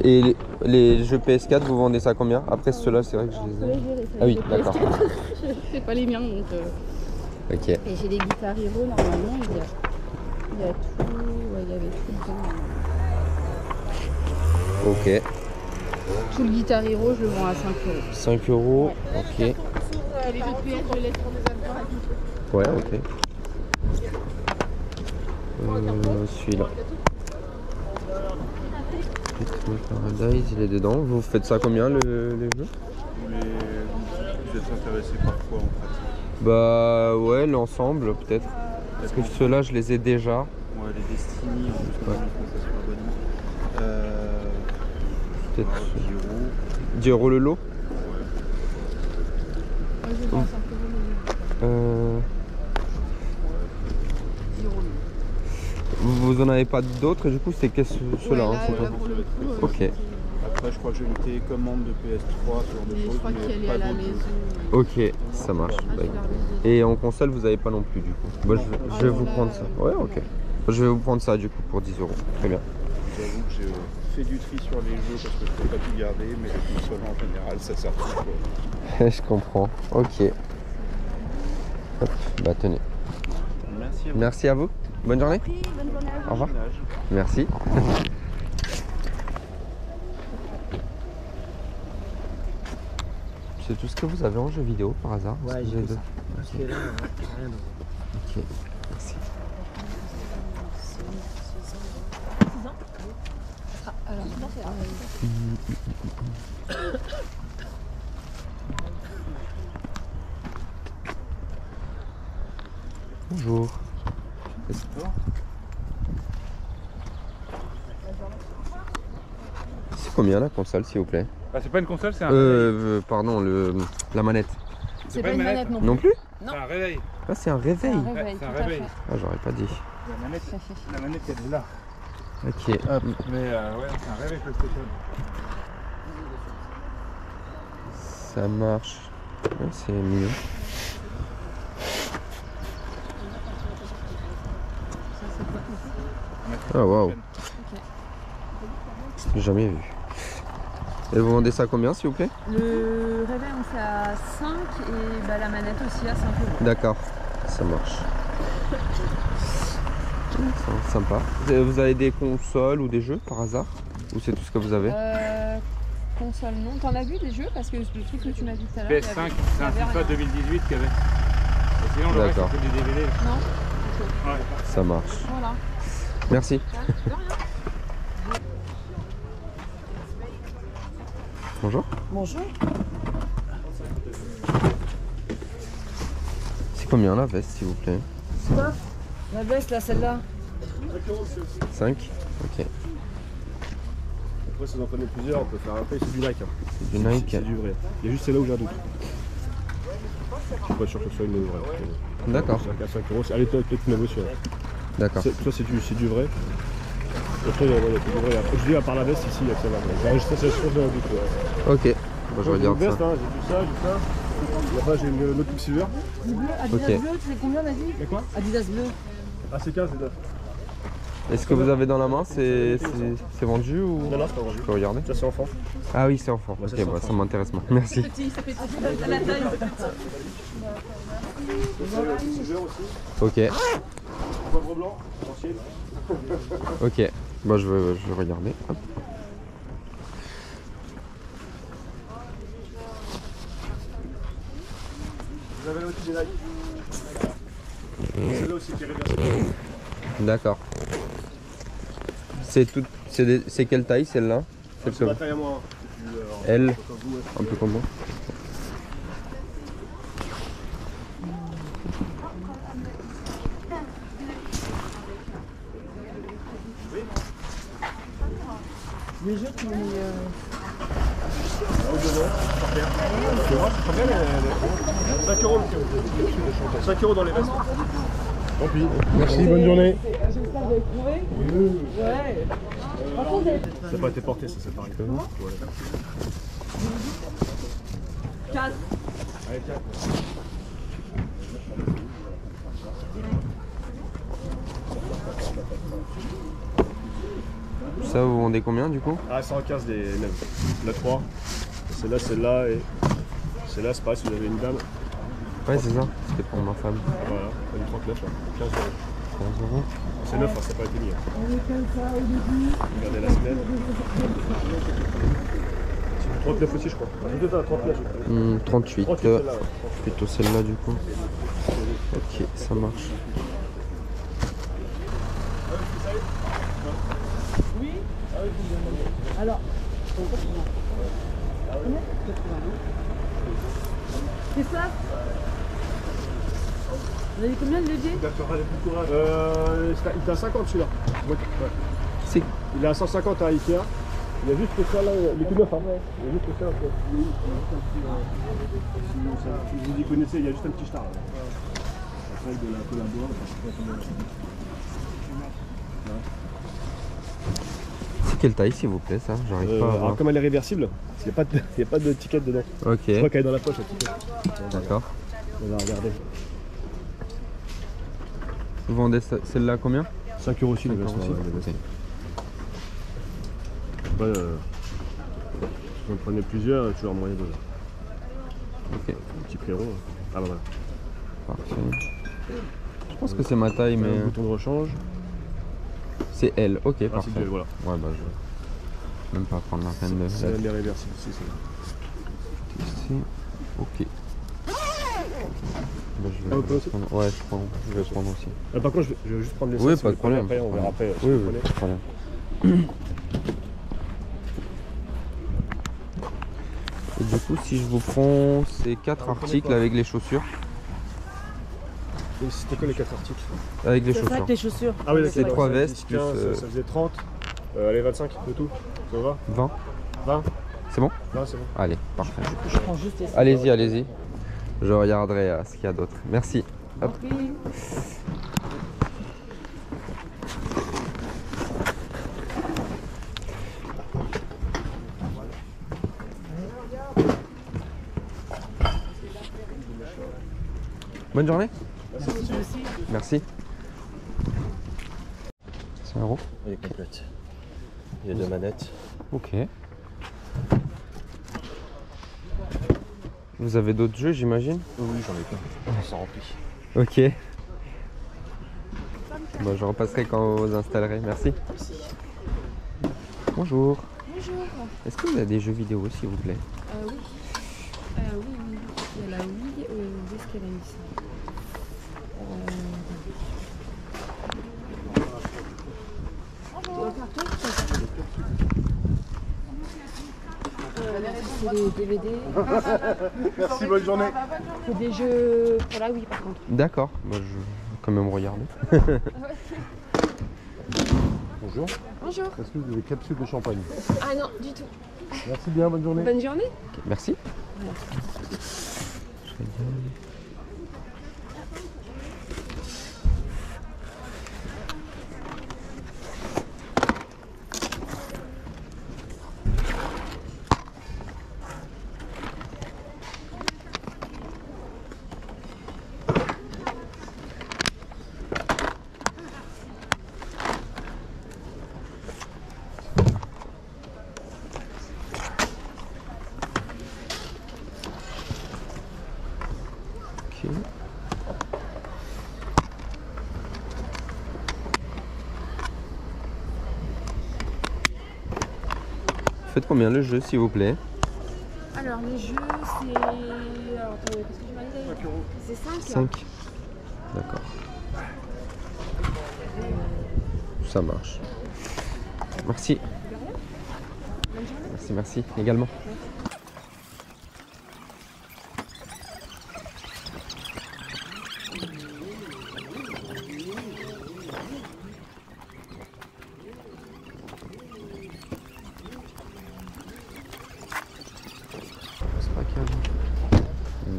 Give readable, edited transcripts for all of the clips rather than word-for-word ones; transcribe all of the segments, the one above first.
Et les jeux PS4, vous vendez ça combien? Après ceux-là, c'est vrai que je les ai. Ah oui, d'accord. C'est pas les miens donc. Ok. Et j'ai les Guitar Hero normalement, il y a tout, ouais, il y avait tout dedans. Ok. Tout le Guitar Hero, je le vends à 5 euros. 5 euros, Ouais. ok. Les autres pièces, je les laisse pour des amis. Ouais, ok. Celui-là. Paradise, il est dedans. Vous faites ça combien les jeux? Vous êtes intéressé par quoi en pratique? Bah ouais, l'ensemble peut-être. Parce que ceux-là, je les ai déjà. Ouais, les Destiny, en plus, Ouais. ça se fait abonner. Peut-être 10 euros. 10 euros le lot. Moi, je vends à 5 euros. 10 euros. Vous en avez pas d'autres et du coup c'est que ceux-là, Ouais, hein, c'est là, tout. pour le coup, Ok. Après, je crois que j'ai une télécommande de PS3, ce genre de mais je choses. crois qu'elle est pas à la d'autres. maison. Ok, ça marche. Ah, je Bah, vais la regarder. et en console, vous avez pas non plus du coup. Bah, je vais non, vous là, prendre ça. Ouais, ok. Je vais vous prendre ça du coup pour 10 euros. Très bien. J'avoue que j'ai fait du tri sur les jeux parce que je ne peux pas tout garder, mais les consoles en général, ça sert tout, quoi. Je comprends. Ok. Hop, bah tenez. Merci à vous. Merci à vous. Bonne journée. Bonne journée à vous. Au revoir. Merci. C'est tout ce que vous avez en jeu vidéo par hasard? Ouais, Est-ce que j'ai vous que avez ça. Parce que là, rien d'autre. Ok, merci. Bonjour. C'est combien la console s'il vous plaît? Ah, c'est pas une console, c'est un Pardon, la manette. C'est pas une manette non plus. Non plus? Non. C'est un réveil. Ah, c'est un réveil. C'est un réveil, c'est un tout à réveil. fait. Ah, j'aurais pas dit. La manette elle est là. Ok. Hop. Mais ouais, c'est un réveil PlayStation. Ça marche. Ouais, c'est mignon. Ah, waouh. Jamais vu. Et vous vendez ça combien s'il vous plaît? Le réveil, on fait à 5 et bah, la manette aussi à 5 euros. D'accord, ça marche. C'est sympa. Vous avez des consoles ou des jeux par hasard? Ou c'est tout ce que vous avez? Console, non. T'en as vu des jeux? Parce que le truc que tu m'as dit tout à l'heure. PS5, c'est un FIFA 2018 qu'il y avait. Et sinon, le reste, D'accord. c'est que des DVD. Non. Ouais. Ça marche. Voilà. Merci. De rien. Bonjour. Bonjour. C'est combien la veste s'il vous plaît? Quoi? La veste là, celle-là. 5? Ok. Après, si vous en prenez plusieurs, on peut faire un prix, c'est du Nike. Hein. C'est du Nike. C'est du vrai. Il y a juste celle-là où j'ai un doute. Je suis pas sûr que ce soit une vraie. D'accord. C'est à 5 euros. Elle est peut-être négociée. D'accord. Ça, c'est du vrai. Après, il y a du vrai. Après, je dis à part la veste ici, il y a que ça va. J'ai enregistré ça, je pense que j'ai un doute. Ouais. Ok. Bon, je regarde J'ai une veste, ça. hein, j'ai du ça. Et après, j'ai une autre Quicksilver. Du bleu, Adidas Ok. bleu, c'est combien on a dit? Mais quoi? Adidas bleu. Ah, c'est 15, c'est 9. Est-ce que vous avez dans la main? C'est vendu ou? Non, non, c'est pas vendu. Je peux regarder? Ça, c'est enfant. Ah oui, c'est enfant. Ouais, ça, Ok, c'est bah, enfant. ça m'intéresse moins. Merci. À la taille. Quicksilver aussi. Ok. Poivre blanc, ancienne. Ok. Bah, je vais regarder. Hop. Vous avez là aussi des Nike. Celle-là aussi qui est réversible. D'accord. C'est quelle taille celle-là? C'est ma taille à moi. L, Comme vous, ouais. un peu comme moi. Les jeux qui ont mis. Au devant, par terre. C'est vrai, c'est très bien. 5 euros le 5 euros dans les vestes. Tant pis. Merci, bonne journée. J'espère que vous avez trouvé. Ouais. Par contre, Ça n'a pas été porté, ça, c'est pareil. Ouais. 4. Allez, 4. Ça, vous vendez combien du coup? Ah, 115 les mêmes. La 3. Celle-là et celle-là, c'est pareil si vous avez une dame. Ouais, c'est ça. C'était pour ma femme. Voilà, elle est 39 là. 15 euros. 15 euros. C'est neuf, hein, ça n'a pas été mis. Regardez la semaine. 39 aussi, je crois. J'ai peut-être à 39. 38. 38 celle-là, ouais. Plutôt celle-là du coup. Ok, ça marche. Alors, c'est ça? Vous avez combien de léger? Il est à 50 celui-là. Ouais. C'est Il est à 150 à Ikea. Il y a juste que ça là, il est tout neuf. Hein. Il y a juste que ça. Si vous y connaissez, il y a juste un petit star. Après de la collaboration. c'est quelle taille s'il vous plaît ça? J'arrive pas à voir. Alors comme elle est réversible, il n'y a pas de ticket dedans. Ok, Je crois qu'elle est dans la poche la ticket. d'accord. On va regarder. Vous vendez celle-là combien? 5 euros aussi les 5 vestes. euros aussi. Ouais, les vestes. Ok. Après, si vous en prenez plusieurs, tu as moyen de. Ok, Un petit prix rond. Ah bah voilà. parfait. Je pense que c'est ma taille, mais Un bouton de rechange. c'est elle. Ok, Ah, c'est parfait. duel, voilà. Ouais, bah je vais même pas prendre la peine de. C'est les réversibles aussi. C'est... Ici. Ok. Bah, je Ah, vais on peut aussi prendre. Ouais, je vais prendre aussi. Par contre, je vais juste prendre les Oui, sets, si pas vous de prenez problème. Après, on verra après. si Oui, vous oui, prenez. pas de problème. Et du coup, si je vous prends ces 4 articles avec les chaussures. Et c'était quoi les 4 articles? Avec les C'est ça chaussures. que les chaussures. Ah oui, C'est d'accord. 3 Ça, vestes 10, plus 15, ça faisait 30. Allez, 25 de tout. Ça va 20. 20. C'est bon? Là, c'est bon. Allez, parfait. Je prends juste les Allez-y, allez-y. Je regarderai ce qu'il y a d'autre. Merci. Hop. Bonne journée. Merci. 100 €. Elle est complète. Il y a 2 manettes. Ok. Vous avez d'autres jeux, j'imagine? Oui, j'en ai plein. Ça remplit. Ok. Bon, je repasserai quand vous installerez. Merci. Bonjour. Bonjour. Est-ce que vous avez des jeux vidéo, s'il vous plaît? Oui. Oui. Il y a la Wii. Où est-ce qu'elle a eu ça? C'est des DVD. Merci, bonne journée. C'est des jeux pour la Wii par contre. D'accord. Bah, je vais quand même regarder. Bonjour. Bonjour. Est-ce que vous avez des capsules de champagne? Ah non, du tout. Merci bien, bonne journée. Bonne journée. Ok, merci. Je regarde. Ok. Faites combien le jeu, s'il vous plaît? Alors le jeu c'est... Alors attendez, qu'est-ce que tu m'as dit? 5 euros. C'est 5 5. D'accord. Ça marche. Merci. Merci, merci. Également.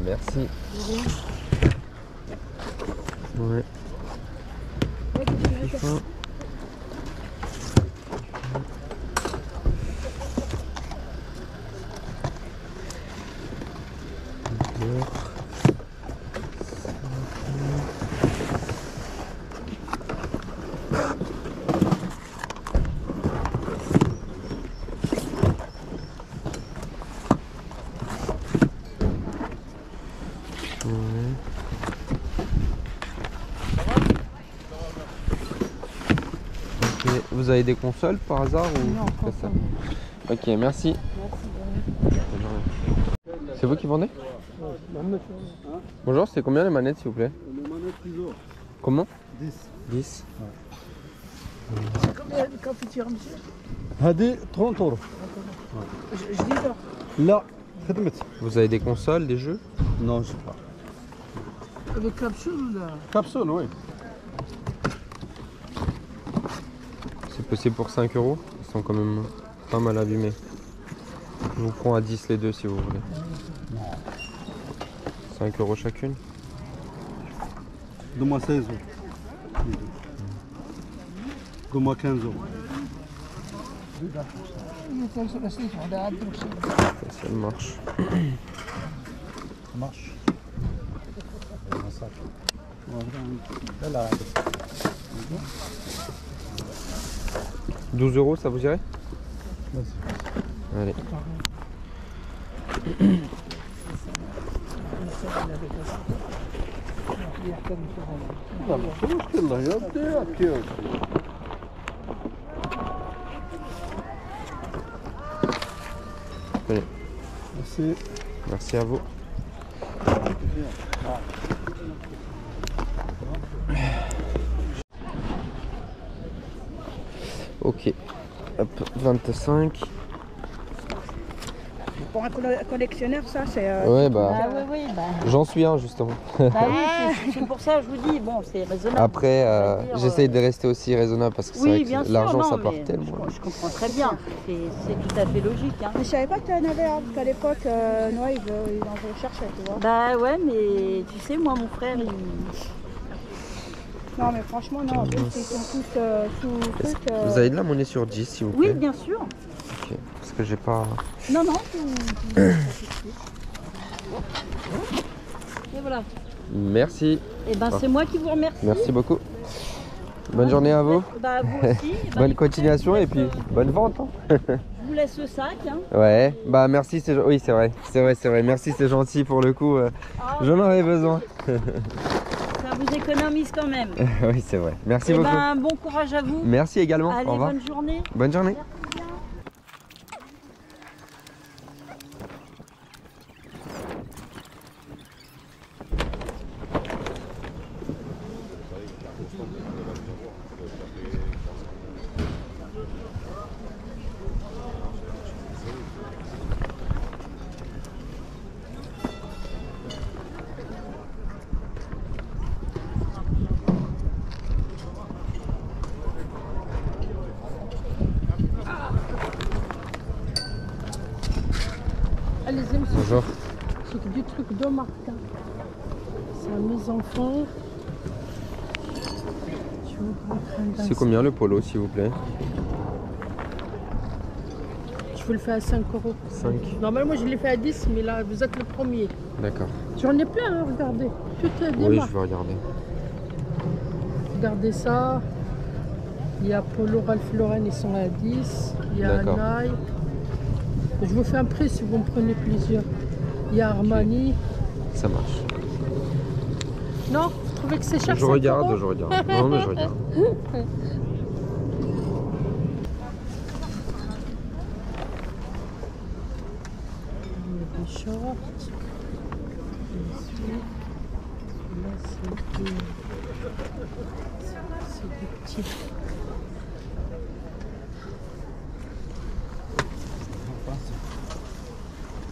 Merci. Ouais. FIFA. Vous avez des consoles par hasard ou Non, pas ça? Ok, merci. Bonne journée. C'est vous qui vendez? Bonjour, c'est combien les manettes s'il vous plaît? Les manettes Iso. Comment? 10. 10. Combien de confiture, monsieur? هذه 30 euros. Je dis non. لا خدمت. Vous avez des consoles, des jeux? Non, je sais pas. Avec capsule là. Capsule, oui. C'est possible pour 5 euros? Ils sont quand même pas mal abîmés. Je vous prends à 10 les deux si vous voulez. 5 euros chacune. Donne-moi 16 euros. Donne-moi 15 euros. Ça marche. Ça marche. 12 euros, ça vous irait? Allez. لا ماشي مشكل يا بدي احكي. Allez. Merci. Merci à vous. Ok. Hop, 25. Pour un collectionneur, ça, c'est. Ouais, bah. Ah oui, oui, bah, J'en suis un justement. bah oui, c'est pour ça que je vous dis, bon, c'est raisonnable. Après, C'est-à-dire, j'essaye de rester aussi raisonnable parce que c'est oui, vrai bien que sûr, l'argent non, ça mais part tellement. Je comprends très bien, c'est tout à fait logique. Hein. Mais je savais pas que tu en avais, hein, parce qu'à l'époque, Noah, il en recherchait, tu vois. Bah ouais, mais tu sais, moi, mon frère, il... Non, mais franchement, non, en plus, ils sont tous sous truc. Vous avez de la monnaie sur 10 s'il vous Oui, plaît? bien sûr. Ok. Parce que j'ai pas. Non, non, et voilà. Merci. Et ben, c'est moi qui vous remercie. Merci beaucoup. Bonne journée à vous. Bah, vous aussi. Bah, Bonne écoutez, continuation je et vous puis laisse, bonne vente. Hein. je vous laisse le sac. Hein. Ouais, bah merci, oui c'est vrai, c'est vrai, merci, c'est gentil pour le coup, Ah, j'en aurais besoin. ça vous économise quand même. Oui c'est vrai, merci Et beaucoup. ben, bon courage à vous. Merci également, Allez, au revoir. bonne journée. Bonne journée. Allez-y, monsieur. Bonjour. C'est que du truc de marque. Hein. C'est à mes enfants. Je vous prends C'est combien le polo s'il vous plaît? Je vous le fais à 5 euros. 5. Normalement, je l'ai fait à 10, mais là, vous êtes le premier. D'accord. J'en ai plein, hein, regardez. Tout est des Oui marques. je vais regarder. Regardez ça. Il y a Polo Ralph Lauren, ils sont à 10. Il y a D'accord. Nike. Je vous fais un prix si vous me prenez plusieurs. Il y a Armani. Ça marche. Non, vous trouvez que c'est cher? Je 5 regarde, euros je regarde. Non mais je regarde. Des shorts. Là, c'est des petits.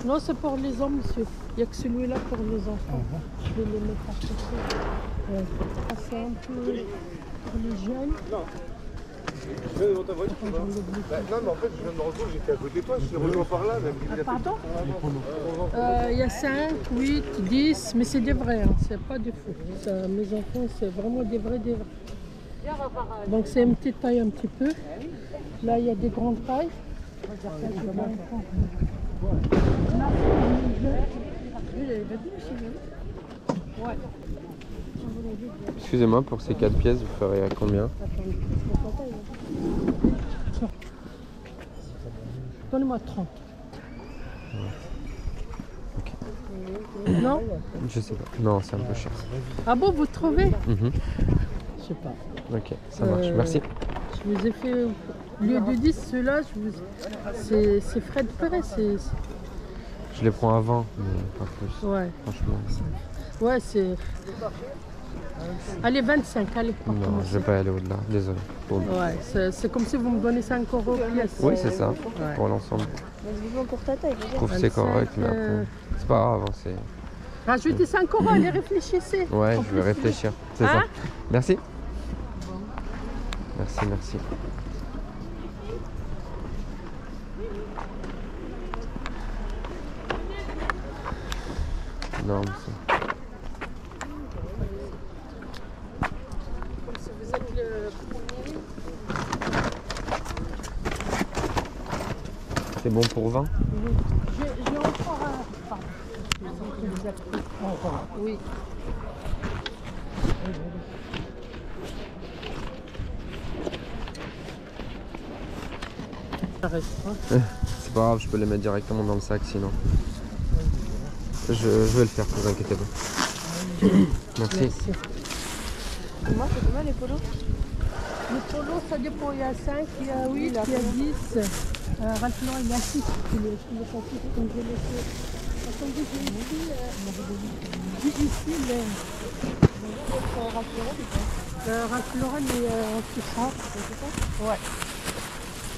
Non, c'est pour les hommes, monsieur. Il n'y a que celui-là pour les enfants. Je vais les mettre à côté. Ouais. C'est un peu pour les jeunes. Je viens devant ta voiture, tu vois. Non, mais en fait, je viens de me rendre compte, j'étais à côté de toi, je t'ai rejoint par là. Pardon? Il y a 5, 8, 10, mais c'est des vrais, hein. C'est pas des faux. Ça, mes enfants, c'est vraiment des vrais, des vrais. Donc c'est une petite taille un petit peu. Là, il y a des grandes tailles. Excusez-moi, pour ces 4 pièces, vous ferez à combien? Donnez-moi 30. Ok. Non? Je sais pas. Non, c'est un peu cher. Ah bon, vous trouvez? Mhm. Je sais pas. Ok, ça marche. Merci. Je Je vous ai fait, au lieu de 10, ceux-là, c'est Fred Perret. Je les prends à 20, mais pas plus. Ouais, Franchement. ouais, c'est... Allez, 25, allez. pour Non, commencer. je vais pas y aller au-delà, désolé. Pour- Ouais, c'est comme si vous me donnez 5 € pièce. Oui, c'est ça, Ouais. pour l'ensemble. Pour ta taille. Je trouve que c'est correct, mais après, c'est pas grave. Hein, c'est... Rajoutez 5 €, allez, réfléchissez. Ouais, En je vais plus, réfléchir. C'est Hein ça. Merci. Merci, merci. Non, mais c'est... Si vous êtes le premier. C'est bon pour 20? J'ai encore un... Pardon. Je vous ai pris. Oui. Ça reste, hein. C'est pas grave, je peux les mettre directement dans le sac sinon. Je vais le faire, ne vous inquiétez pas. Merci. Moi, c'est combien les polos? Le polo, ça dépend. Il y a 5, il y a 8, il y a 10. Ralph Lauren, il y a 6. Je l'ai pas fait comme je l'ai fait. Attendez, j'ai ici le... Ralph Lauren est en dessous ça. Ouais.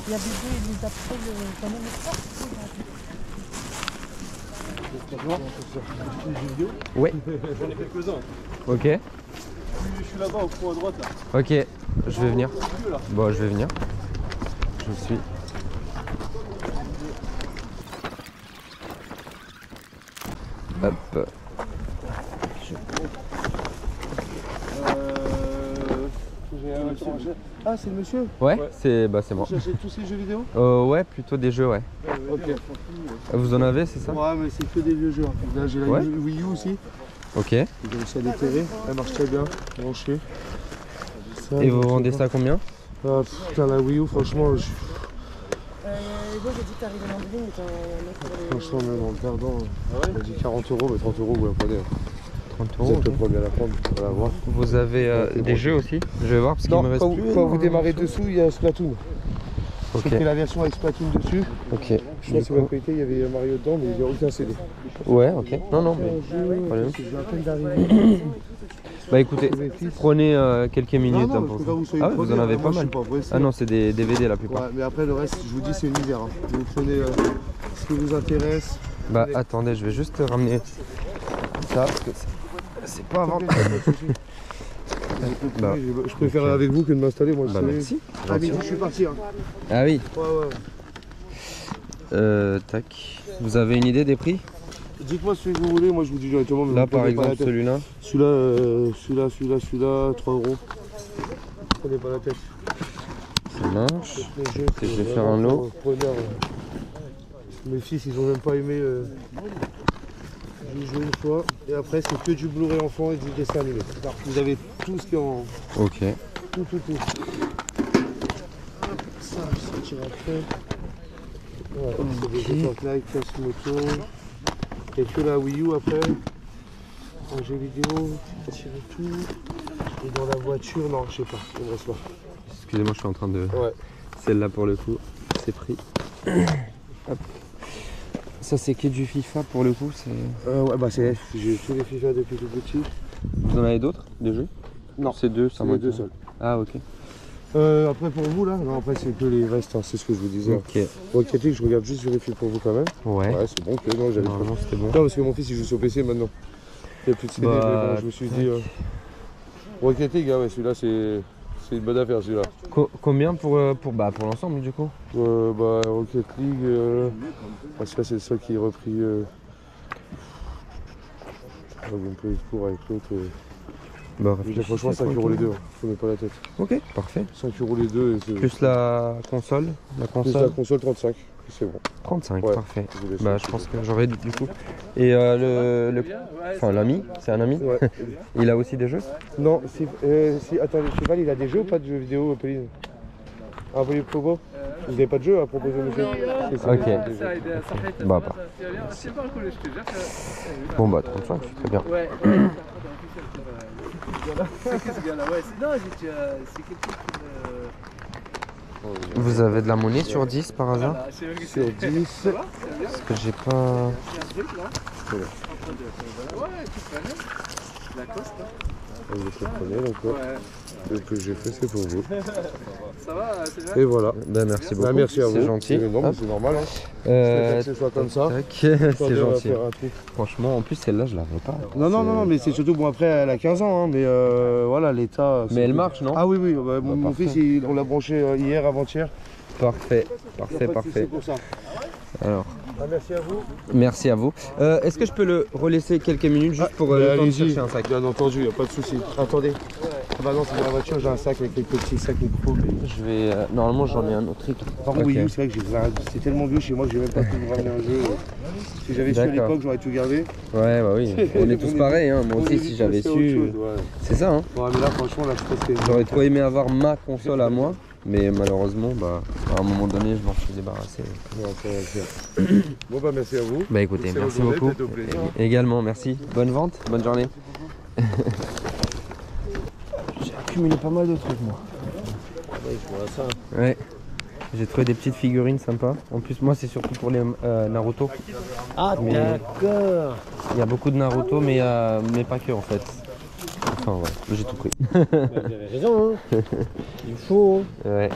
Il y a des deux, il les a pris quand même Ouais. J'en ai quelques-uns. Ok. Je suis là-bas au fond à droite là. Ok, je vais venir. Bon, je vais venir. Je vous suis. Hop. Ah, c'est le monsieur? Ouais, c'est moi. J'achète tous ces jeux vidéo? Ouais, plutôt des jeux, ouais. Ok. Vous en avez, c'est ça? Ouais, mais c'est que des vieux jeux. Là, j'ai la Ouais. Wii U aussi. Ok. J'ai réussi à déterrer. Elle marche très bien. Branchée. Ça, Et vous donc, vendez c'est ça combien? bon. Ah, putain, la Wii U, franchement, Moi, j'ai dit que t'arrivais dans le ville, mais t'as un mec pour les... franchement, même en le perdant, on m'a dit 40 €, mais 30 €, vous la prenez. 30 Vous euros. êtes le premier à la prendre. Voilà, voir. Vous avez c'est des bon. jeux aussi? Je vais voir parce qu'il Non, me reste quand, plus. quand vous démarrez dessous, il y a Splatoon. Ok. J'ai pris la version avec Splatoon dessus. Ok. Je sais pas si vous l'avez pété, il y avait Mario dedans, mais il n'y a aucun CD. Ouais, ok. Non, non, mais. Problème. Je viens à peine d'arriver. Bah écoutez, prenez quelques minutes Non, hein, non, pour parce que ça. là, vous soyez Ah ouais, vous en premier, avez moi, pas je mal. suis pas pressé. Ah non, c'est des DVD la plupart. Ouais, mais après le reste, je vous dis, c'est une misère. Hein. Vous prenez ce qui vous intéresse. Bah attendez, je vais juste ramener ça parce que c'est pas avant. Bah, Je préfère aller avec vous que de m'installer. Moi, bah je sais. merci. Ah, mais je suis parti. Hein. Ah oui. Ouais. Tac. Vous avez une idée des prix? Dites-moi ce que vous voulez, moi je vous dis directement. mais Là vous par prenez pas la exemple tête. celui-là. Celui-là, 3 €. Prenez pas la tête. Ça marche. Les jeux, Je vais c'est faire un lot. preneur. Mes fils, ils ont même pas aimé. J'ai joué une fois. Et après, c'est que du Blu-ray enfant et du dessin animé. Vous avez tout ce qui est en. Ok. Tout. Ça, je tire après. Ouais, c'est des Fortnite, casse moto. Il n'y a que la Wii U après. En jeu vidéo, tirer tout. Et dans la voiture, non, je sais pas, il ne reste pas. Excusez-moi, je suis en train de. Ouais. Celle-là pour le coup, c'est pris. Hop. Ça c'est que du FIFA pour le coup. Ouais, bah c'est j'ai tous les FIFA depuis tout petit. Vous en avez d'autres, des jeux? Non, C'est deux, ça c'est les manque. deux seuls. Ah ok. Après pour vous là, non après c'est que les restes, hein, c'est ce que je vous disais. Ok. Rocket League, je regarde juste sur les fils pour vous quand même. Ouais. Ouais, c'est bon, que non, j'avais pas. Normalement c'était bon. Non, parce que mon fils il joue sur PC maintenant. Il n'y a plus de CD, Bah, mais bon, je me suis dit. Rocket League, ouais, celui-là c'est une bonne affaire celui-là. Combien pour l'ensemble du coup? Rocket League, parce que là c'est le seul qui est repris. Vous pouvez pour avec l'autre. Bah Franchement 5 € les deux, faut mettre pas la tête. Ok, parfait. 5 € les deux et c'est. Plus la console? La Plus console la console 35, c'est bon. 35, Ouais. parfait. Je vous laisse. Bah je pense que j'aurai du coup. Et enfin l'ami, c'est un ami? Ouais. Il a aussi des jeux? Non, attendez, Cheval, il a des jeux ou pas de jeux vidéo, Pauline? Ah, Pauline Pogo? Vous n'avez pas de jeu à proposer, monsieur? C'est ça, Ok. il a des jeux. Bah pas. Bon bah 35, c'est très bien. Ouais, c'est que ce gars-là, ouais. Non, c'est quelqu'un Vous avez de la monnaie sur 10 par hasard? Sur 10. Parce que j'ai pas... Vous comprenez donc j'ai fait c'est pour vous. Ça va, c'est bien. Et voilà. Ben, merci beaucoup. Merci à vous. C'est gentil. C'est normal. Que ce soit comme ça. C'est gentil. Faire un truc. Franchement, en plus celle-là, je l'avais pas. Non, mais c'est surtout bon après elle a 15 ans, hein, mais voilà l'état. Mais elle marche, non? Ah oui, mon fils on l'a branché hier, avant-hier. Parfait, parfait. C'est pour ça. Alors. Merci à vous. Merci à vous. Est-ce que je peux le relaisser quelques minutes juste pour le temps de chercher un sac? Bien entendu, il n'y a pas de souci. Attendez. Ah bah non, c'est dans la voiture, j'ai un sac avec les petits sacs micro. Je vais. Normalement, j'en ai un autre truc. Par contre, Wii U, c'est vrai que c'est tellement vieux chez moi que j'ai même pas pu vous ramener un jeu. Si j'avais su à l'époque, j'aurais tout gardé. Ouais, bah oui. On est tous pareils. Hein. Moi aussi, si j'avais su. C'est ça, hein. Ouais, mais là, franchement, là, je pense que. J'aurais trop aimé avoir ma console à moi. Mais malheureusement, bah, à un moment donné, je m'en suis débarrassé. Bon, bah, merci à vous. Bah écoutez, merci beaucoup. Également, merci. Bonne vente, bonne journée. J'ai accumulé pas mal de trucs, moi. Ouais, je vois ça. Ouais. J'ai trouvé des petites figurines sympas. En plus, moi, c'est surtout pour les Naruto. Ah, d'accord. Il y a beaucoup de Naruto, mais pas que en fait. Enfin, ouais, j'ai tout pris. Vous avez raison, hein. Il faut. Ouais.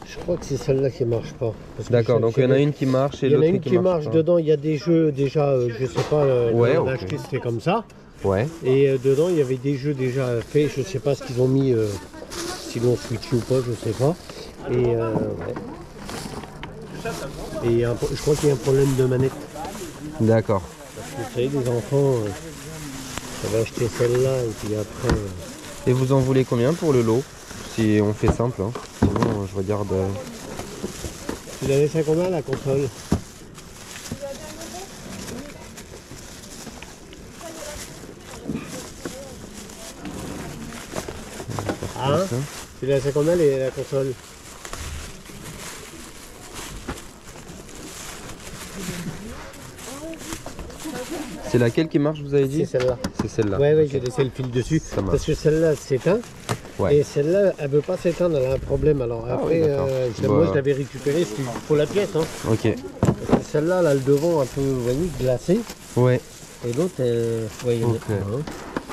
Je crois que c'est celle-là qui marche pas. D'accord, donc il y en a une qui marche et l'autre qui marche. Il y en a une qui marche dedans, il y a des jeux déjà, je sais pas, ouais, on a acheté c'était comme ça. Ouais. Et dedans il y avait des jeux déjà faits, je sais pas ce qu'ils ont mis, s'ils l'ont switché ou pas, je sais pas. Et ouais. Et je crois qu'il y a un problème de manette. D'accord. Parce que vous savez, les enfants, j'avais acheté celle-là et puis après. Et vous en voulez combien pour le lot? Si on fait simple, hein. Sinon je regarde. Tu l'as laissé à combien la console? Hein? Tu l'as laissé à combien la console? C'est laquelle qui marche, vous avez dit? C'est celle-là. C'est celle-là. Ouais, ouais, j'ai laissé le fil dessus. Parce que celle-là s'éteint. Ouais. Et celle-là, elle veut pas s'éteindre, elle a un problème. Alors après, moi je l'avais récupérée, c'était pour la pièce. Hein. Ok. Celle-là, elle a le devant un peu, vous voyez, glacé. Ouais. Et l'autre, ouais, il y en a pas, hein.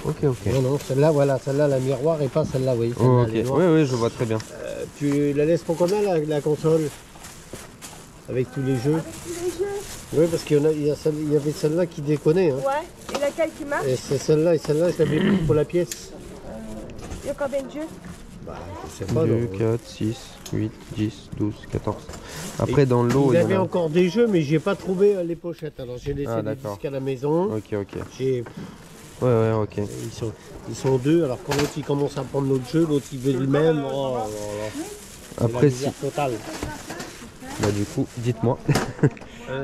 Ok. Non, celle-là, voilà, celle-là, la miroir et pas celle-là, vous voyez. Oh, ok. Oui, je vois très bien. Tu la laisses pour combien la console? Avec tous les jeux? Oui, parce qu'il y avait celle-là qui déconnait. Hein. Ouais, et laquelle qui marche? Et c'est celle-là, je l'avais pris pour la pièce. Il y a combien de jeux? Bah, je sais pas. 2, 4, 6, 8, 10, 12, 14. Après, dans le lot, il y avait encore des jeux, mais j'ai pas trouvé les pochettes. Alors j'ai laissé les disques à la maison. Ok. Ouais, ok. Ils sont deux, alors quand l'autre il commence à prendre l'autre jeu, l'autre il veut le même. Oh là là. Après, si. Totale. Bah, du coup, dites-moi. Ah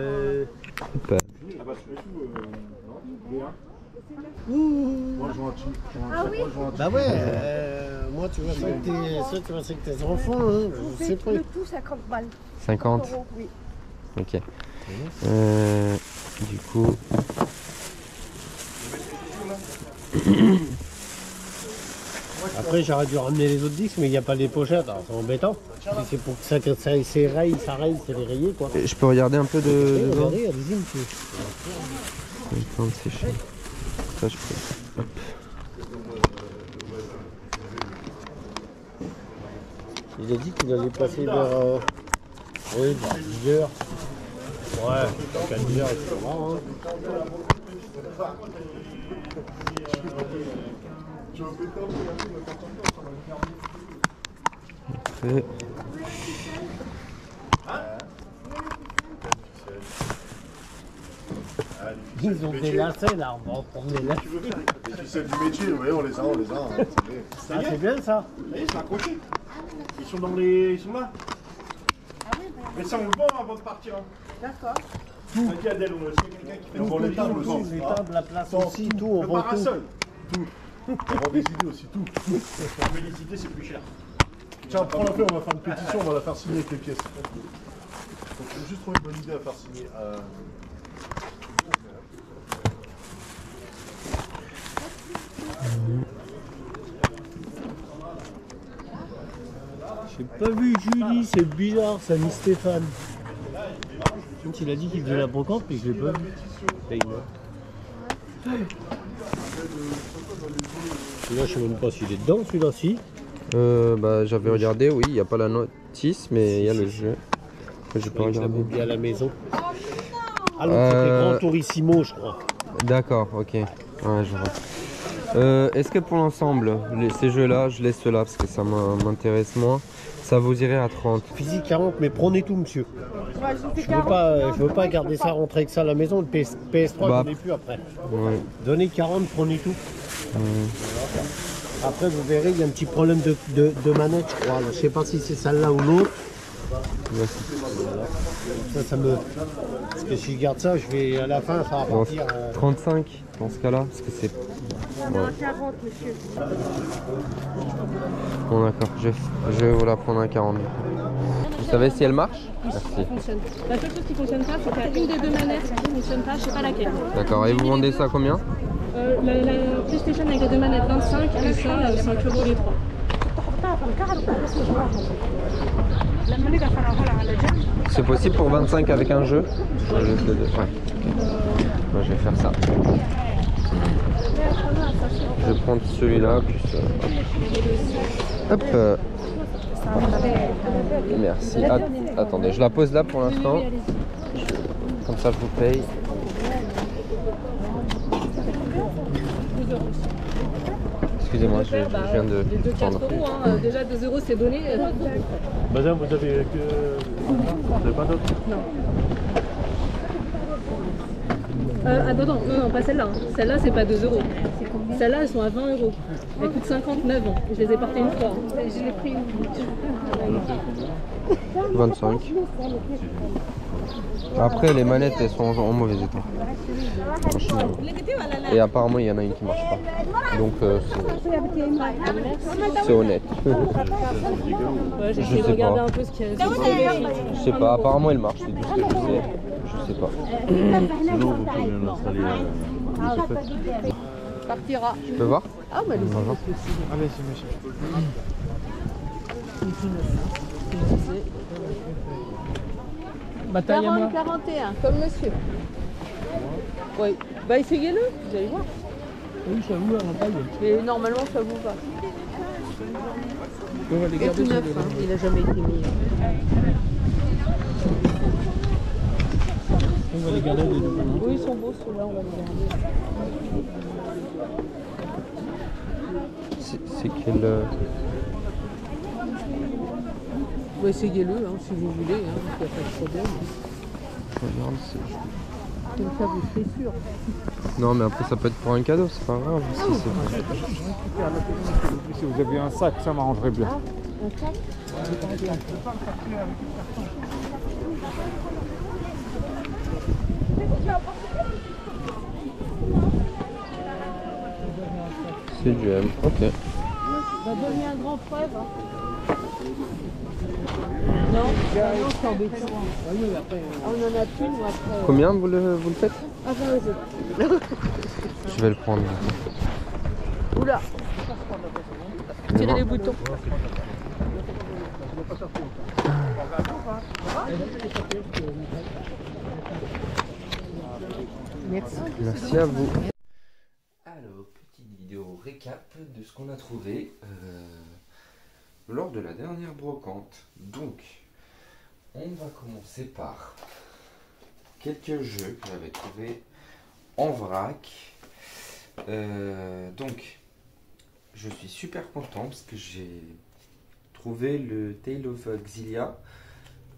oui? Bah ouais, moi tu vois ça avec tes enfants, hein, je sais pas. Le tout 50 balles. 50? Euros, oui. Ok. Du coup... Après j'aurais dû ramener les autres disques, mais il n'y a pas les pochettes, alors c'est embêtant. C'est pour que ça raye, c'est les rayés quoi. Et je peux regarder un peu de... Regardez, allez-y monsieur. Le temps de sécher. Ça je peux. Hop. Il a dit qu'il allait passer vers... oui, 10h. Ouais, dans 4 heures, il faut voir. Hein. Après... Ils ont des lacets là, on va en prendre des lacets. Les ficelles du métier, oui, on les a. Hein, Ah, c'est bien ça. ils sont accrochés. Ils sont là. Mais ça, on le vend avant de partir. Hein. D'accord. T'inquiète, Adèle, c'est quelqu'un qui fait Tout, les tables, les tables, la place aussi, tout, on le vend tout. parasol. Tout. On vend des idées aussi, tout. Mais les idées, c'est plus cher. Tiens, prends-la fait, on va faire une pétition, on va la faire signer avec les pièces. Donc, faut juste trouver une bonne idée à faire signer. J'ai pas vu Julie, c'est bizarre, ça ni Stéphane. Il a dit qu'il faisait la brocante, mais je l'ai pas vu. Celui-là, je sais même pas s'il est dedans, celui-là, si. Bah, j'avais regardé, oui, il n'y a pas la notice, mais il y a le jeu. J'ai pas regardé. Il y a la maison. Ah, l'autre, c'était Grand Torissimo, je crois. D'accord, ok. Ouais, je vois. Est-ce que pour l'ensemble, ces jeux-là, je laisse ceux-là parce que ça m'intéresse moins. Ça vous irait à 30. Physique 40, mais prenez tout, monsieur. Je veux pas garder ça, rentrer avec ça à la maison. Le PS3, Bah, donnez plus après. Ouais. Donnez 40, prenez tout. Après, vous verrez, il y a un petit problème de manette, je crois. Je sais pas si c'est celle-là ou l'autre. Ouais. Ça me... Parce que si je garde ça, je vais à la fin, ça va partir... 35 dans ce cas-là, parce que c'est... Non, 40, monsieur. Bon d'accord, je vais vous la prendre à 40. Vous savez si elle marche? Merci. Fonctionne. La seule chose qui fonctionne pas, c'est qu'il y a une des deux manettes qui ne fonctionne pas, je sais pas laquelle. D'accord, et vous vendez ça combien? La PlayStation avec les deux manettes 25 et ça 5 € les trois. C'est possible pour 25 avec un jeu? Ouais. Moi, je vais faire ça. Je vais prendre celui-là, plus... Hop. Merci. Attendez, je la pose là pour l'instant. Comme ça, je vous paye. Excusez-moi, je viens de... Les deux 4 €, hein. Déjà 2 € c'est donné. Madame, vous avez pas d'autre? Non. Non, pas celle-là. Celle-là, c'est pas 2 €. Celles-là, elles sont à 20 €. Elles coûtent 59 ans. Je les ai portées une fois. Je l'ai pris une. 25. Après, les manettes, elles sont en mauvais état. Franchement. Et apparemment, il y en a une qui marche pas. Donc, c'est honnête. Ouais, j'ai Je essayé de sais regarder pas. un peu ce qu'il y a. Je sais pas, apparemment, elle marche. C'est tout ce que je sais. Je sais pas. Sinon, vous pouvez l'installer. Partira. Je peux voir? Ah, mais le Bonjour. Allez, c'est monsieur. Ma taille à moi. 41, comme monsieur. Oui. Bah, essayez-le, vous allez voir. Oui, ça vous, en taille. Mais normalement, ça vous va. On va les C'est garder. tout neuf, hein. Il n'a jamais été mis. On va les garder. Oui, ils sont beaux ceux-là, on va les garder. C'est quel... Bah, essayez-le, hein, si vous voulez, hein, il n'y a pas de problème. Je regarde, Comme ça, vous serez sûr. non, mais après, ça peut être pour un cadeau, c'est pas grave. Si vous avez un sac, ça m'arrangerait bien. C'est du M, ok. On va donner un grand preuve. Hein. Non, c'est embêtant. On en a plus, nous, après. Combien vous le faites? Ah, 20 €. Je vais le prendre. Oula. Tirez les boutons. Merci. Merci à vous. Alors, petite vidéo récap de ce qu'on a trouvé lors de la dernière brocante. Donc, on va commencer par quelques jeux que j'avais trouvés en vrac. Donc, je suis super content parce que j'ai trouvé le Tale of Xillia.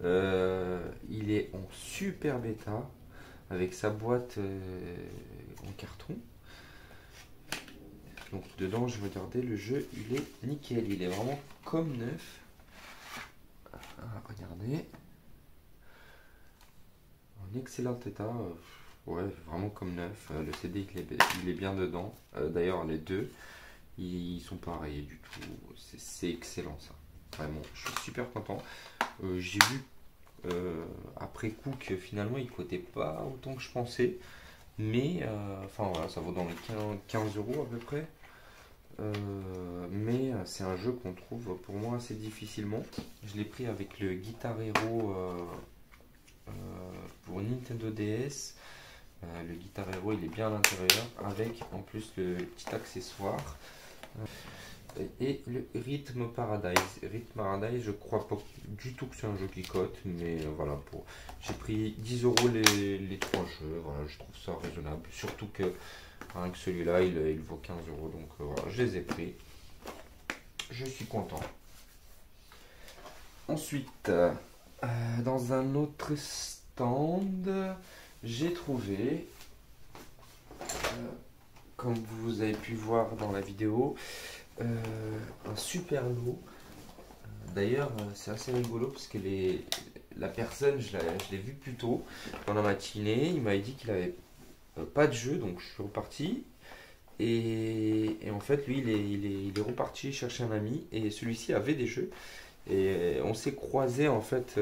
Il est en super bêta avec sa boîte en carton. Donc dedans, je regardais le jeu, il est nickel, il est vraiment comme neuf. Regardez, en excellent état, ouais, vraiment comme neuf. Le CD il est bien dedans. D'ailleurs, les deux, ils sont pareils du tout. C'est excellent ça. Vraiment, je suis super content. J'ai vu après coup que finalement il coûtait pas autant que je pensais. Mais enfin voilà, ça vaut dans les 15 € à peu près. mais c'est un jeu qu'on trouve pour moi assez difficilement. Je l'ai pris avec le Guitar Hero pour Nintendo DS. Le Guitar Hero il est bien à l'intérieur avec en plus le petit accessoire et le Rhythm Paradise. Rhythm Paradise, je crois pas du tout que c'est un jeu qui cote, mais voilà, j'ai pris 10 € les 3 jeux. Voilà, je trouve ça raisonnable, surtout que rien que celui-là il vaut 15 €, donc voilà, je les ai pris, je suis content. Ensuite, dans un autre stand, j'ai trouvé, comme vous avez pu voir dans la vidéo, un super lot. D'ailleurs, c'est assez rigolo parce que la personne, je l'ai vu plus tôt dans la matinée, il m'avait dit qu'il avait pas de jeu, donc je suis reparti. Et en fait, lui, il est reparti chercher un ami et celui-ci avait des jeux. Et on s'est croisés en fait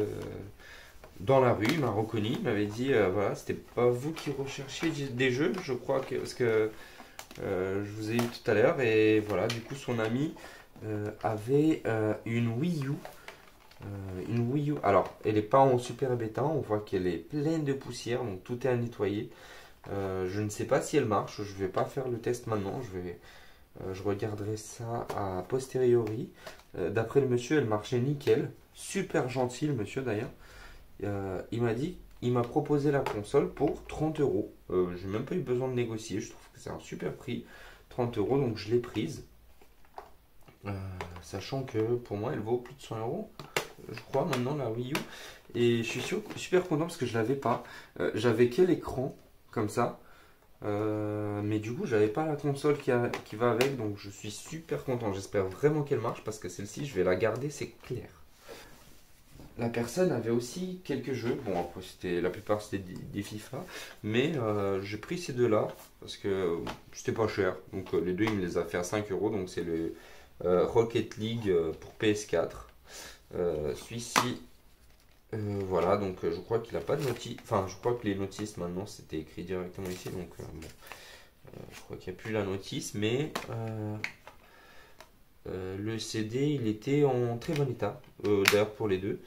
dans la rue, il m'a reconnu, il m'avait dit voilà, c'était pas vous qui recherchiez des jeux, je crois, parce que je vous ai eu tout à l'heure. Et voilà, du coup, son ami avait une Wii U. Alors, elle n'est pas en super bêta, on voit qu'elle est pleine de poussière, donc tout est à nettoyer. Je ne sais pas si elle marche, je vais pas faire le test maintenant, je regarderai ça a posteriori. D'après le monsieur, elle marchait nickel, super gentil le monsieur d'ailleurs. Il m'a proposé la console pour 30 €. J'ai même pas eu besoin de négocier, je trouve que c'est un super prix, 30 €, donc je l'ai prise. Sachant que pour moi elle vaut plus de 100 €, je crois maintenant la Wii U. Et je suis super content parce que je l'avais pas. J'avais que l'écran comme ça. Mais du coup j'avais pas la console qui va avec, donc je suis super content. J'espère vraiment qu'elle marche parce que celle-ci je vais la garder, c'est clair. La personne avait aussi quelques jeux, bon après la plupart c'était des FIFA, mais j'ai pris ces deux là parce que c'était pas cher, donc les deux il me les a fait à 5 €, donc c'est le Rocket League pour PS4, celui-ci. Voilà, donc je crois qu'il n'a pas de notice, enfin je crois que les notices maintenant c'était écrit directement ici, donc bon, je crois qu'il n'y a plus la notice, mais le CD il était en très bon état, d'ailleurs pour les deux.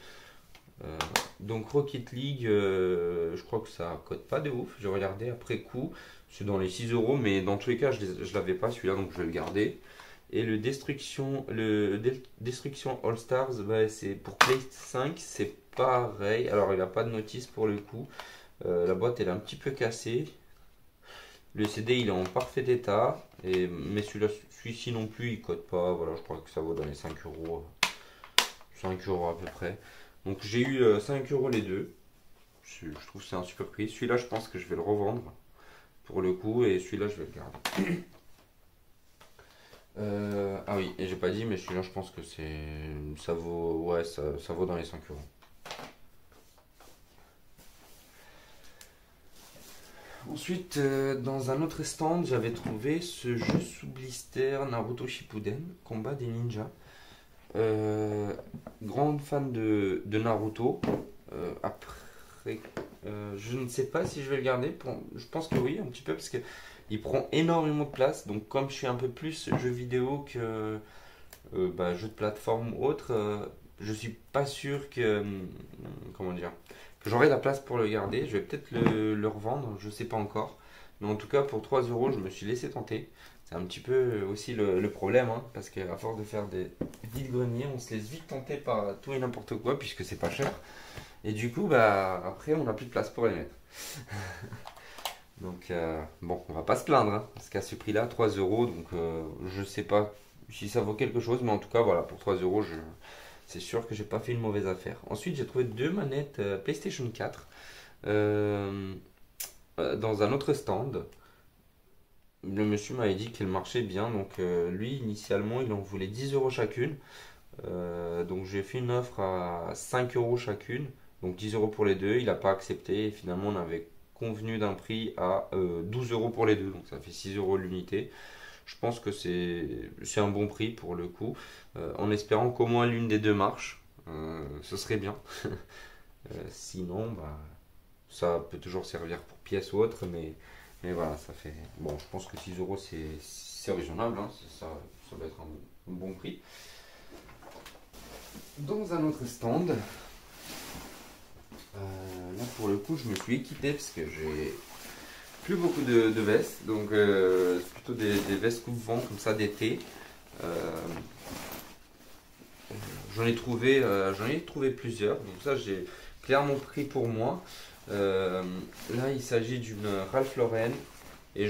Donc Rocket League, je crois que ça cote pas de ouf, j'ai regardé après coup, c'est dans les 6 €, mais dans tous les cas je l'avais pas celui-là, donc je vais le garder. Et le Destruction All Stars, bah, c'est pour Play 5, c'est pareil. Alors il n'a pas de notice pour le coup. La boîte elle est un petit peu cassée. Le CD il est en parfait état. Mais celui-ci non plus il cote pas. Voilà, je crois que ça vaut dans les 5 €. 5 € à peu près. Donc j'ai eu 5 € les deux. Je trouve que c'est un super prix. Celui-là je pense que je vais le revendre pour le coup. Et celui-là je vais le garder. Ah oui, et j'ai pas dit, mais celui-là je pense que ça vaut, ouais, ça vaut dans les 5 €. Ensuite, dans un autre stand, j'avais trouvé ce jeu sous blister Naruto Shippuden, Combat des ninjas. Grande fan de Naruto. Après, je ne sais pas si je vais le garder. Je pense que oui, un petit peu, parce que il prend énormément de place, donc comme je suis un peu plus jeu vidéo que jeu de plateforme ou autre, je suis pas sûr que, comment dire, que j'aurai la place pour le garder. Je vais peut-être le revendre, je sais pas encore. Mais en tout cas pour 3 € je me suis laissé tenter. C'est un petit peu aussi le problème, hein, parce qu'à force de faire des vides-greniers, on se laisse vite tenter par tout et n'importe quoi, puisque c'est pas cher. Et du coup, après on n'a plus de place pour les mettre. Donc bon, on va pas se plaindre, hein, parce qu'à ce prix là 3 €, donc je sais pas si ça vaut quelque chose, mais en tout cas voilà, pour 3 €, c'est sûr que j'ai pas fait une mauvaise affaire. Ensuite j'ai trouvé deux manettes PlayStation 4 dans un autre stand. Le monsieur m'avait dit qu'elle marchait bien, donc lui initialement il en voulait 10 € chacune, donc j'ai fait une offre à 5 € chacune, donc 10 € pour les deux. Il n'a pas accepté et finalement on avait convenu d'un prix à 12 € pour les deux, donc ça fait 6 € l'unité. Je pense que c'est un bon prix pour le coup, en espérant qu'au moins l'une des deux marche, ce serait bien. Sinon ça peut toujours servir pour pièce ou autre, mais Mais voilà, ça fait... Bon, je pense que 6 euros, c'est raisonnable. Hein, ça va être un bon prix. Dans un autre stand, là pour le coup, je me suis équipé parce que j'ai plus beaucoup de vestes. Donc, c'est plutôt des vestes coupe-vent comme ça d'été. J'en ai trouvé plusieurs. Donc ça, j'ai clairement pris pour moi. Là, il s'agit d'une Ralph Lauren. Et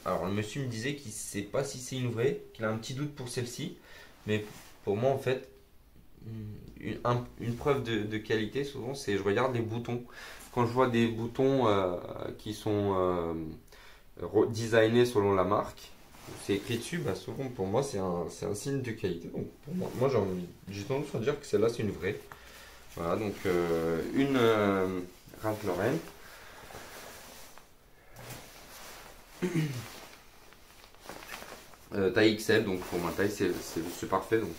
alors, le monsieur me disait qu'il ne sait pas si c'est une vraie, qu'il a un petit doute pour celle-ci. Mais pour moi, en fait, une preuve de qualité, souvent, c'est je regarde les boutons. Quand je vois des boutons qui sont designés selon la marque, c'est écrit dessus, bah souvent pour moi c'est un signe de qualité. Donc pour moi j'ai tendance à dire que celle-là c'est une vraie. Voilà, donc une Ralph Lauren. Taille XL, donc pour ma taille c'est parfait. Donc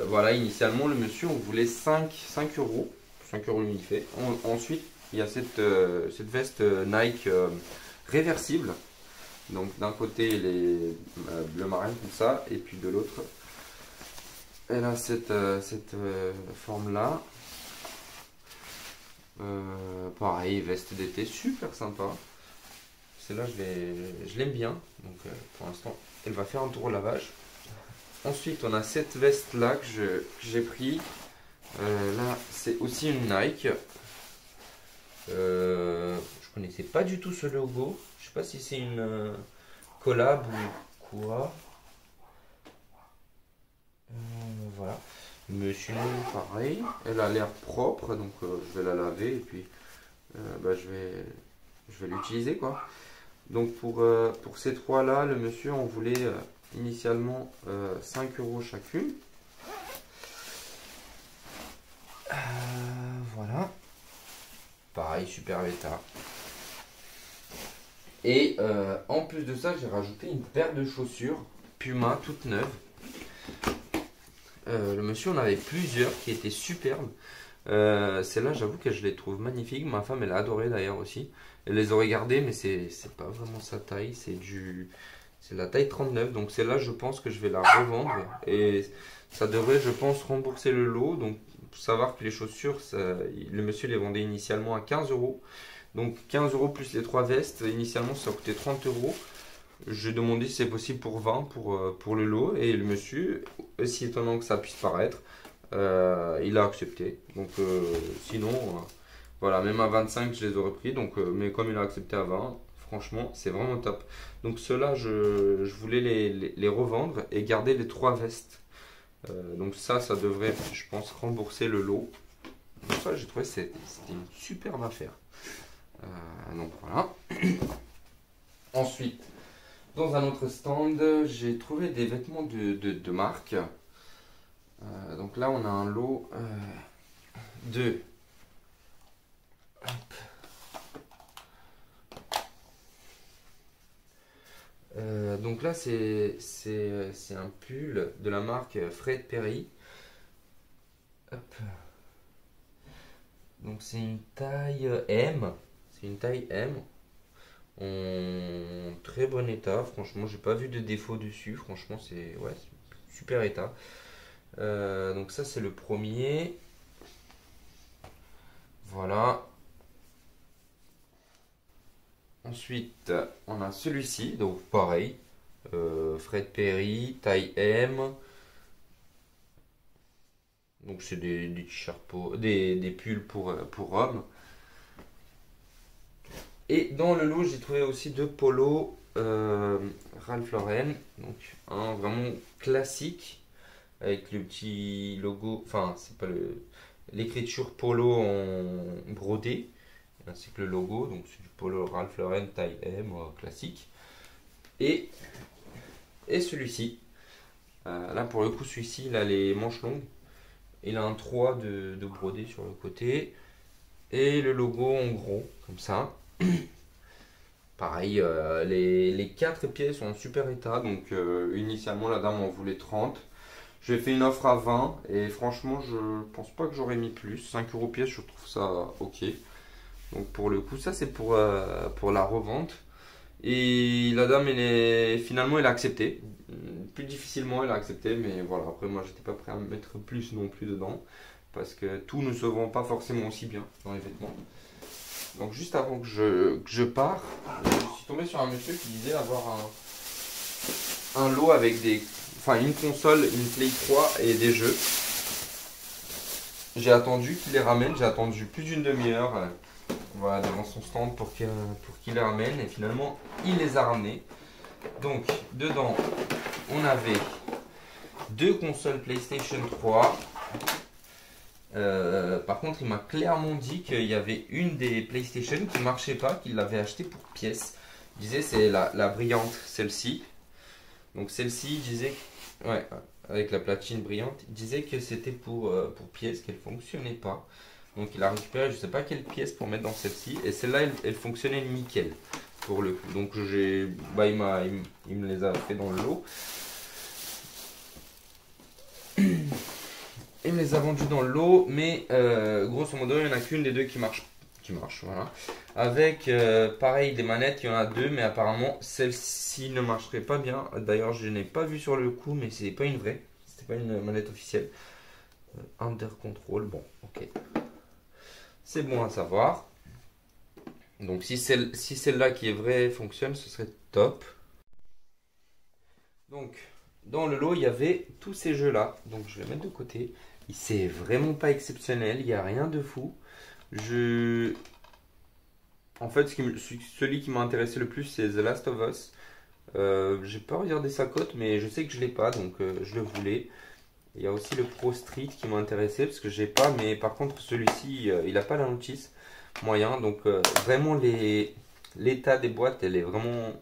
voilà, initialement le monsieur on voulait 5 euros l'unité. Ensuite il y a cette veste Nike réversible. Donc d'un côté elle est bleu marin comme ça, et puis de l'autre elle a cette forme là. Pareil, veste d'été super sympa. Celle-là je l'aime bien. Donc pour l'instant elle va faire un tour au lavage. Ensuite on a cette veste là que j'ai pris. Là c'est aussi une Nike. Je connaissais pas du tout ce logo. Je sais pas si c'est une collab ou quoi. Voilà. Mais sinon pareil. Elle a l'air propre, donc je vais la laver et puis bah, je vais l'utiliser quoi. Donc pour ces trois là, le monsieur en voulait initialement 5 euros chacune. Voilà. Pareil, super état. Et en plus de ça, j'ai rajouté une paire de chaussures Puma toute neuve. Le monsieur en avait plusieurs qui étaient superbes. Celle-là, j'avoue que je les trouve magnifiques. Ma femme, elle a adoré d'ailleurs aussi. Elle les aurait gardées, mais c'est pas vraiment sa taille. C'est la taille 39. Donc celle-là, je pense que je vais la revendre. Et ça devrait, je pense, rembourser le lot. Donc, faut savoir que les chaussures, le monsieur les vendait initialement à 15 euros. Donc 15 euros plus les 3 vestes. Initialement, ça coûtait 30 euros. J'ai demandé si c'est possible pour 20 pour le lot. Et le monsieur, aussi étonnant que ça puisse paraître, il a accepté. Donc sinon, voilà, même à 25 je les aurais pris. Donc, mais comme il a accepté à 20, franchement c'est vraiment top. Donc ceux-là je voulais les revendre et garder les 3 vestes. Donc ça devrait, je pense, rembourser le lot. Donc ça j'ai trouvé c'était une superbe affaire. Donc voilà. Ensuite, dans un autre stand, j'ai trouvé des vêtements de marque. Donc là, on a un lot de... donc là, c'est un pull de la marque Fred Perry. Hop. Donc c'est une taille M. C'est une taille M. En très bon état, franchement j'ai pas vu de défaut dessus, franchement c'est super état. Donc ça c'est le premier, voilà. Ensuite on a celui-ci, donc pareil, Fred Perry, taille M. Donc c'est des t-shirts des pulls pour hommes. Et dans le lot, j'ai trouvé aussi 2 polos Ralph Lauren. Donc un vraiment classique avec le petit logo, enfin c'est pas l'écriture polo en brodé, ainsi que le logo. Donc c'est du polo Ralph Lauren taille M classique. Et celui-ci. Là pour le coup, celui-ci il a les manches longues. Il a un 3 de brodé sur le côté. Et le logo en gros, comme ça. Pareil, les 4 pièces sont en super état. Donc initialement la dame en voulait 30. J'ai fait une offre à 20 et franchement je pense pas que j'aurais mis plus. 5 euros pièce, je trouve ça ok. Donc pour le coup, ça c'est pour la revente. Et la dame, finalement, elle a accepté. Plus difficilement, elle a accepté. Mais voilà, après moi, j'étais pas prêt à me mettre plus non plus dedans. Parce que tout ne se vend pas forcément aussi bien dans les vêtements. Donc juste avant que je pars, je suis tombé sur un monsieur qui disait avoir un lot avec une console, une Play 3 et des jeux. J'ai attendu qu'il les ramène, j'ai attendu plus d'une demi-heure voilà, devant son stand pour qu'il les ramène et finalement il les a ramenés. Donc dedans on avait 2 consoles PlayStation 3. Par contre il m'a clairement dit qu'il y avait une des PlayStation qui marchait pas, qu'il l'avait achetée pour pièce. Il disait c'est la brillante, celle-ci. Donc celle-ci il disait ouais, avec la platine brillante, il disait que c'était pour pièce, qu'elle fonctionnait pas. Donc il a récupéré je sais pas quelle pièce pour mettre dans celle-ci. Et celle-là elle fonctionnait nickel pour le coup. Donc il me les a fait dans le lot. Il me les a vendus dans le lot, mais grosso modo il n'y en a qu'une des deux qui marche, voilà. Avec pareil des manettes, il y en a 2, mais apparemment celle-ci ne marcherait pas bien. D'ailleurs je n'ai pas vu sur le coup, mais c'est pas une vraie, c'était pas une manette officielle. Under control, bon ok, c'est bon à savoir. Donc si celle-là qui est vraie fonctionne, ce serait top. Donc dans le lot il y avait tous ces jeux là, donc je vais mettre de côté. C'est vraiment pas exceptionnel, il n'y a rien de fou. En fait celui qui m'a intéressé le plus c'est The Last of Us. J'ai pas regardé sa cote, mais je sais que je l'ai pas, donc je le voulais. Il y a aussi le Pro Street qui m'a intéressé parce que j'ai pas, mais par contre celui-ci il a pas la notice moyen, donc vraiment l'état des boîtes elle est vraiment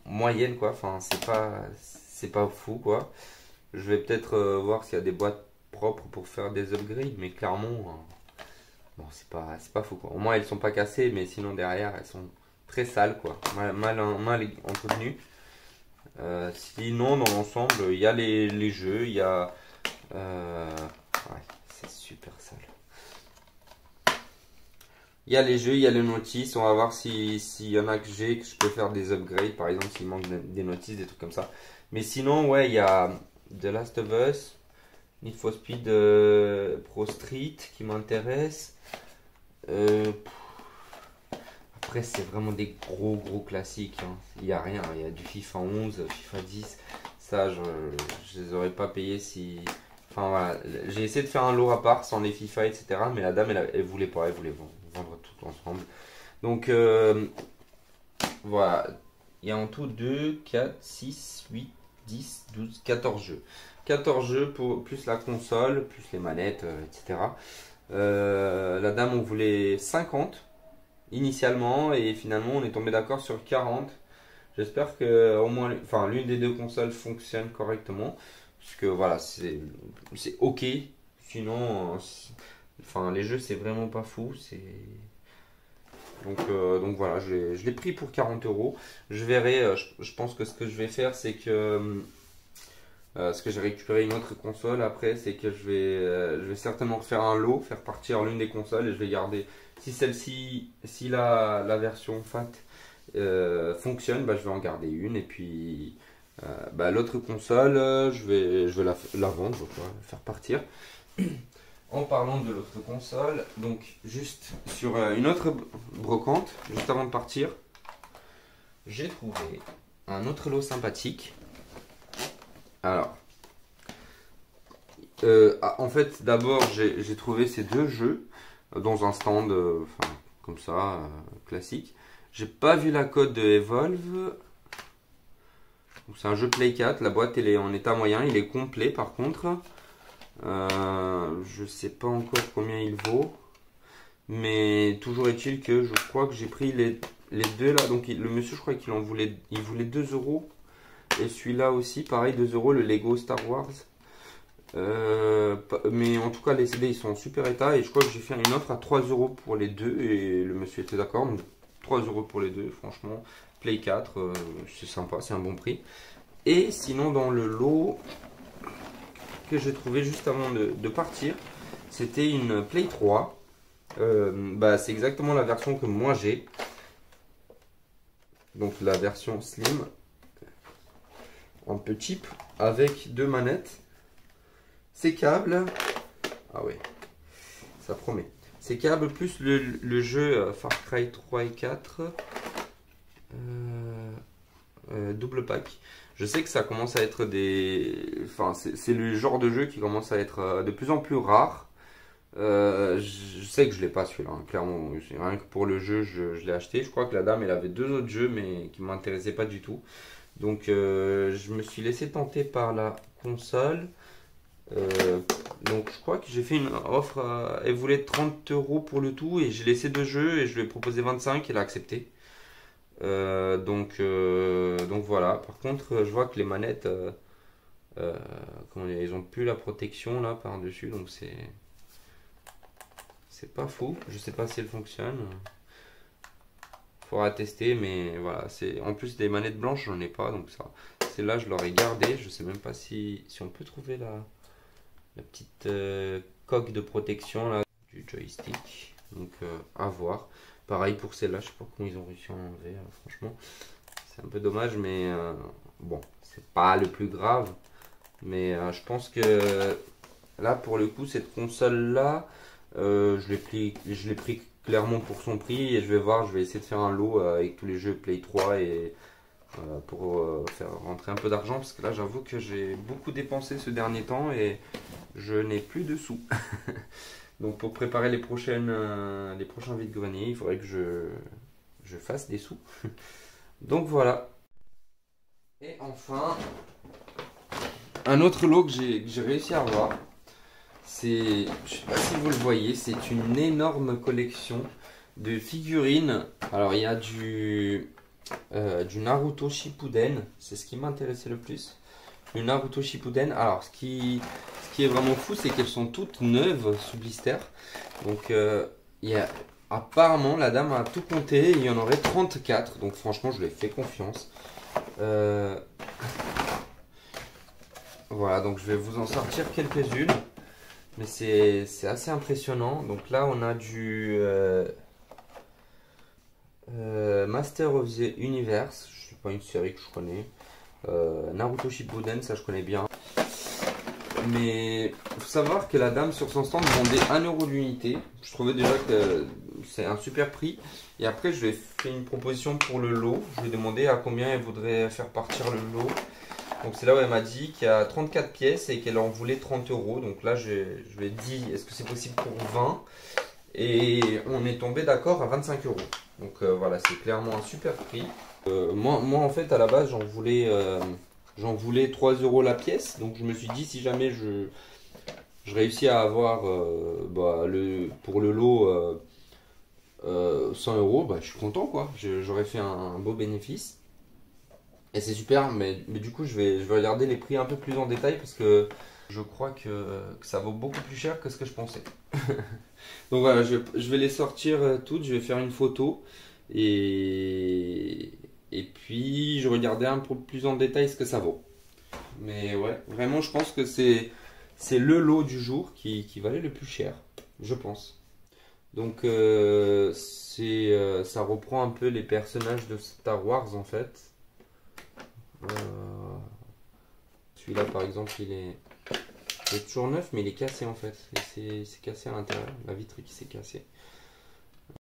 moyenne quoi. Enfin c'est pas fou quoi. Je vais peut-être voir s'il y a des boîtes propres pour faire des upgrades, mais clairement bon c'est pas fou quoi. Au moins elles sont pas cassées, mais sinon derrière elles sont très sales quoi, mal entretenues. Sinon dans l'ensemble il y a les jeux, il y a ouais, c'est super sale. Il y a les jeux, il y a les notices. On va voir s'il y en a que je peux faire des upgrades. Par exemple, s'il manque des notices, des trucs comme ça. Mais sinon, ouais, il y a The Last of Us, Need for Speed Pro Street qui m'intéresse. Après, c'est vraiment des gros classiques. Hein. Il n'y a rien. Il y a du FIFA 11, FIFA 10. Ça, je les aurais pas payés si... Enfin, voilà. J'ai essayé de faire un lot à part sans les FIFA, etc. Mais la dame, elle voulait pas. Elle voulait vendre tout ensemble. Donc, voilà. Il y a en tout 2, 4, 6, 8, 10, 12, 14 jeux. 14 jeux pour plus la console, plus les manettes, etc. La dame, on voulait 50 initialement et finalement on est tombé d'accord sur 40. J'espère que au moins, enfin, l'une des deux consoles fonctionne correctement. Parce que voilà, c'est ok. Sinon, enfin, les jeux c'est vraiment pas fou. Donc voilà, je l'ai pris pour 40 €. Je verrai, je pense que ce que je vais faire, c'est que ce que j'ai récupéré une autre console après, c'est que je vais certainement refaire un lot, faire partir l'une des consoles et je vais garder. Si celle-ci, si la version FAT fonctionne, bah, je vais en garder une et puis bah, l'autre console, je vais la vendre, je vais la faire partir. En parlant de l'autre console, donc juste sur une autre brocante, juste avant de partir, j'ai trouvé un autre lot sympathique. Alors, en fait, d'abord, j'ai trouvé ces deux jeux dans un stand, comme ça, classique. J'ai pas vu la code de Evolve. C'est un jeu Play 4, la boîte elle est en état moyen, il est complet par contre. Je sais pas encore combien il vaut. Mais toujours est-il que je crois que j'ai pris les deux là. Donc le monsieur, je crois qu'il voulait 2 €. Et celui-là aussi, pareil, 2 €, le Lego Star Wars. Mais en tout cas, les CD ils sont en super état. Et je crois que j'ai fait une offre à 3 € pour les deux. Et le monsieur était d'accord. Donc 3 € pour les deux, franchement. Play 4, c'est sympa, c'est un bon prix. Et sinon, dans le lot que j'ai trouvé juste avant de partir, c'était une Play 3. Bah, c'est exactement la version que moi j'ai. Donc la version slim. Un peu cheap. Avec 2 manettes. Ces câbles. Ah ouais. Ça promet. Ces câbles plus le jeu Far Cry 3 et 4. Double pack. Je sais que ça commence à être des... Enfin, c'est le genre de jeu qui commence à être de plus en plus rare. Je sais que je l'ai pas celui-là, hein, clairement. Rien que pour le jeu, je l'ai acheté. Je crois que la dame, elle avait 2 autres jeux, mais qui ne m'intéressaient pas du tout. Donc, je me suis laissé tenter par la console. Donc, je crois que j'ai fait une offre. Elle voulait 30 € pour le tout, et j'ai laissé 2 jeux, et je lui ai proposé 25, elle a accepté. Donc voilà. Par contre, je vois que les manettes, comment dire, ils ont plus la protection là par-dessus, donc c'est pas fou. Je sais pas si elle fonctionne. Faudra tester, mais voilà. En plus des manettes blanches, j'en ai pas, donc ça. Celle-là, je l'aurais gardée. Je sais même pas si on peut trouver la petite coque de protection là du joystick. Donc à voir. Pareil pour celle-là, je sais pas comment ils ont réussi à enlever, franchement. C'est un peu dommage, mais bon, c'est pas le plus grave. Mais je pense que là, pour le coup, cette console-là, je l'ai pris clairement pour son prix. Et je vais voir, je vais essayer de faire un lot avec tous les jeux Play 3 et pour faire rentrer un peu d'argent. Parce que là, j'avoue que j'ai beaucoup dépensé ce dernier temps et je n'ai plus de sous. Donc pour préparer les prochains vide-greniers, il faudrait que je fasse des sous. Donc voilà. Et enfin, un autre lot que j'ai réussi à avoir. C'est, je sais pas si vous le voyez, c'est une énorme collection de figurines. Alors il y a du Naruto Shippuden, c'est ce qui m'intéressait le plus. Le Naruto Shippuden. Alors ce qui est vraiment fou, c'est qu'elles sont toutes neuves sous blister. Donc apparemment la dame a tout compté, il y en aurait 34. Donc franchement, je lui ai fait confiance. Voilà, donc je vais vous en sortir quelques-unes. Mais c'est assez impressionnant. Donc là, on a du Master of the Universe. Je sais pas, une série que je connais. Naruto Shippuden, ça je connais bien. Mais il faut savoir que la dame sur son stand vendait 1 € l'unité. Je trouvais déjà que c'est un super prix. Et après, je lui ai fait une proposition pour le lot. Je lui ai demandé à combien elle voudrait faire partir le lot. Donc c'est là où elle m'a dit qu'il y a 34 pièces et qu'elle en voulait 30 €. Donc là, je lui ai dit, est-ce que c'est possible pour 20 ? Et on est tombé d'accord à 25 €. Donc voilà, c'est clairement un super prix. Moi en fait, à la base, j'en voulais 3 € la pièce. Donc je me suis dit, si jamais je réussis à avoir pour le lot 100 €, bah, je suis content quoi. J'aurais fait un beau bénéfice. Et c'est super, mais du coup je vais regarder les prix un peu plus en détail parce que je crois que ça vaut beaucoup plus cher que ce que je pensais. Donc voilà, je vais les sortir toutes, je vais faire une photo et puis je regardais un peu plus en détail ce que ça vaut. Mais ouais, vraiment je pense que c'est le lot du jour qui valait le plus cher, je pense. Donc ça reprend un peu les personnages de Star Wars en fait. Celui-là par exemple il est toujours neuf mais il est cassé en fait. C'est cassé à l'intérieur, la vitre qui s'est cassée.